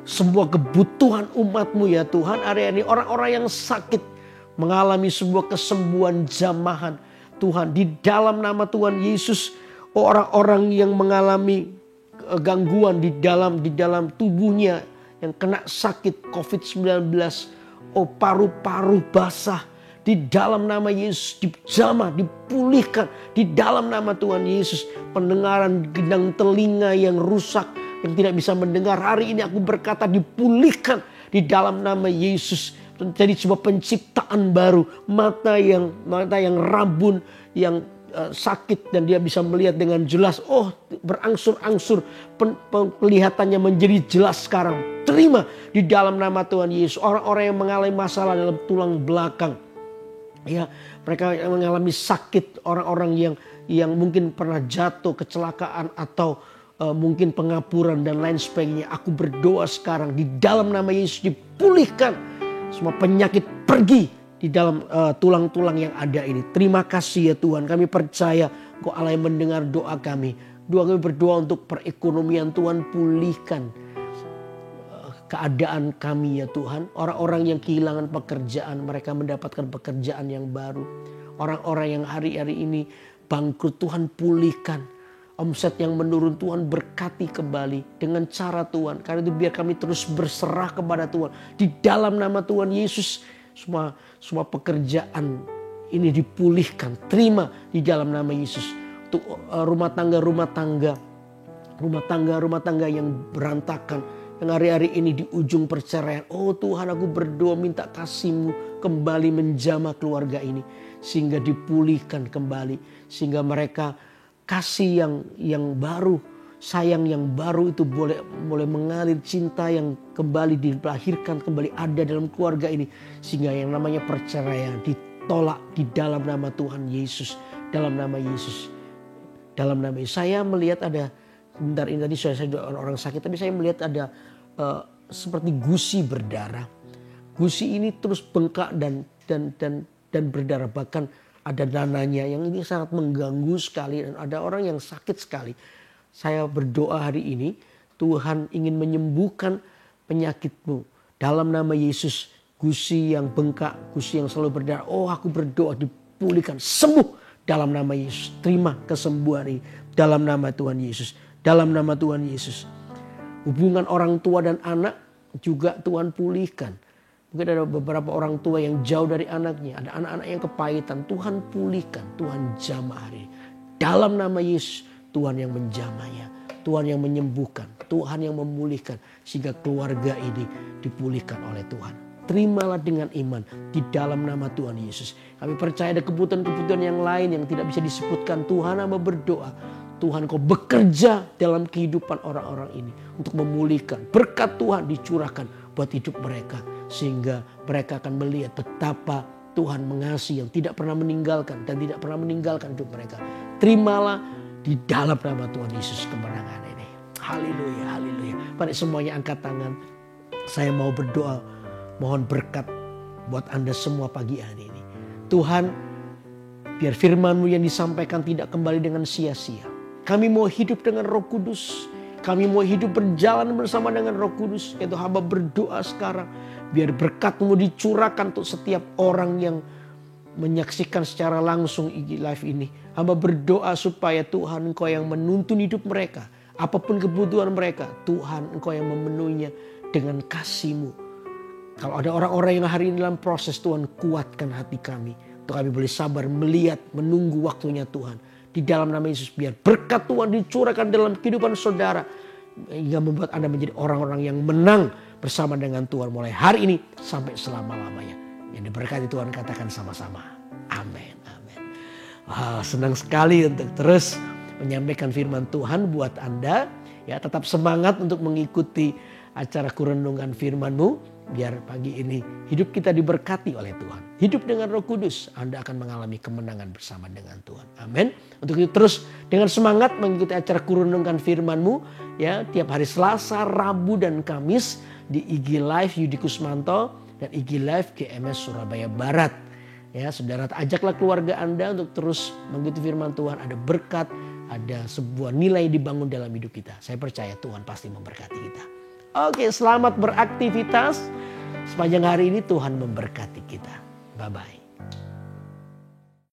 semua kebutuhan umat-Mu ya Tuhan, hari ini orang-orang yang sakit mengalami sebuah kesembuhan jamahan Tuhan, di dalam nama Tuhan Yesus. Orang-orang yang mengalami gangguan di dalam tubuhnya, yang kena sakit COVID-19, paru-paru basah, di dalam nama Yesus dijamah, dipulihkan di dalam nama Tuhan Yesus. Pendengaran gendang telinga yang rusak, yang tidak bisa mendengar, hari ini aku berkata dipulihkan di dalam nama Yesus. Jadi sebuah penciptaan baru, mata yang rabun, yang sakit dan dia bisa melihat dengan jelas. Oh, berangsur-angsur penglihatannya menjadi jelas sekarang. Terima di dalam nama Tuhan Yesus. Orang-orang yang mengalami masalah dalam tulang belakang, ya, mereka yang mengalami sakit, orang-orang yang mungkin pernah jatuh, kecelakaan, atau mungkin pengapuran dan lain sebagainya. Aku berdoa sekarang di dalam nama Yesus dipulihkan semua penyakit, pergi di dalam tulang-tulang yang ada ini. Terima kasih ya Tuhan, kami percaya Engkau Allah yang mendengar doa kami. Kami berdoa untuk perekonomian Tuhan, pulihkan keadaan kami ya Tuhan. Orang-orang yang kehilangan pekerjaan, mereka mendapatkan pekerjaan yang baru. Orang-orang yang hari-hari ini bangkrut, Tuhan pulihkan. Omset yang menurun, Tuhan berkati kembali dengan cara Tuhan. Karena itu biar kami terus berserah kepada Tuhan. Di dalam nama Tuhan Yesus, semua pekerjaan ini dipulihkan. Terima di dalam nama Yesus. Untuk rumah tangga yang berantakan, yang hari-hari ini di ujung perceraian. Oh Tuhan, aku berdoa minta kasih-Mu kembali menjamah keluarga ini, sehingga dipulihkan kembali, sehingga mereka kasih yang baru, sayang yang baru itu boleh mengalir, cinta yang kembali dilahirkan, kembali ada dalam keluarga ini. Sehingga yang namanya perceraian ditolak di dalam nama Tuhan Yesus. Dalam nama Yesus. Dalam nama Yesus. Saya melihat ada, sebentar ini tadi saya orang sakit, tapi saya melihat ada seperti gusi berdarah. Gusi ini terus bengkak dan berdarah, bahkan ada dananya yang ini sangat mengganggu sekali, dan ada orang yang sakit sekali. Saya berdoa hari ini Tuhan ingin menyembuhkan penyakitmu dalam nama Yesus. Gusi yang bengkak, gusi yang selalu berdarah, oh aku berdoa dipulihkan, sembuh dalam nama Yesus. Terima kesembuhan ini dalam nama Tuhan Yesus. Dalam nama Tuhan Yesus. Hubungan orang tua dan anak juga Tuhan pulihkan. Mungkin ada beberapa orang tua yang jauh dari anaknya. Ada anak-anak yang kepahitan. Tuhan pulihkan. Tuhan jamah hari ini. Dalam nama Yesus, Tuhan yang menjamahnya. Tuhan yang menyembuhkan, Tuhan yang memulihkan, sehingga keluarga ini dipulihkan oleh Tuhan. Terimalah dengan iman di dalam nama Tuhan Yesus. Kami percaya ada kebutuhan-kebutuhan yang lain yang tidak bisa disebutkan. Tuhan, hamba berdoa, Tuhan kau bekerja dalam kehidupan orang-orang ini untuk memulihkan. Berkat Tuhan dicurahkan buat hidup mereka, sehingga mereka akan melihat betapa Tuhan mengasihi yang tidak pernah meninggalkan dan tidak pernah meninggalkan hidup mereka. Terimalah di dalam nama Tuhan Yesus kemenangan ini. Haleluya, haleluya. Mari semuanya angkat tangan. Saya mau berdoa, mohon berkat buat Anda semua pagi hari ini. Tuhan, biar firman-Mu yang disampaikan tidak kembali dengan sia-sia. Kami mau hidup dengan Roh Kudus. Kami mau hidup berjalan bersama dengan Roh Kudus. Yaitu hamba berdoa sekarang, biar berkat-Mu dicurahkan untuk setiap orang yang menyaksikan secara langsung IG Live ini. Hamba berdoa supaya Tuhan Engkau yang menuntun hidup mereka. Apapun kebutuhan mereka, Tuhan Engkau yang memenuhinya dengan kasih-Mu. Kalau ada orang-orang yang hari ini dalam proses, Tuhan kuatkan hati kami. Untuk kami boleh sabar melihat, menunggu waktunya Tuhan. Di dalam nama Yesus, biar berkat Tuhan dicurahkan dalam kehidupan saudara. Hingga membuat Anda menjadi orang-orang yang menang bersama dengan Tuhan. Mulai hari ini sampai selama-lamanya. Yang diberkati Tuhan katakan sama-sama. Amin. Amin. Wah, senang sekali untuk terus menyampaikan firman Tuhan buat Anda. Ya, tetap semangat untuk mengikuti acara kurenungan firman-Mu. Biar pagi ini hidup kita diberkati oleh Tuhan. Hidup dengan Roh Kudus, Anda akan mengalami kemenangan bersama dengan Tuhan. Amin. Untuk itu terus dengan semangat mengikuti acara kurenungan firman-Mu. Ya, tiap hari Selasa, Rabu, dan Kamis di IG Live Yudi Kusmanto dan IG Live GMS Surabaya Barat. Ya, saudara, ajaklah keluarga Anda untuk terus mengikuti firman Tuhan. Ada berkat, ada sebuah nilai dibangun dalam hidup kita. Saya percaya Tuhan pasti memberkati kita. Oke, selamat beraktivitas. Sepanjang hari ini Tuhan memberkati kita. Bye-bye.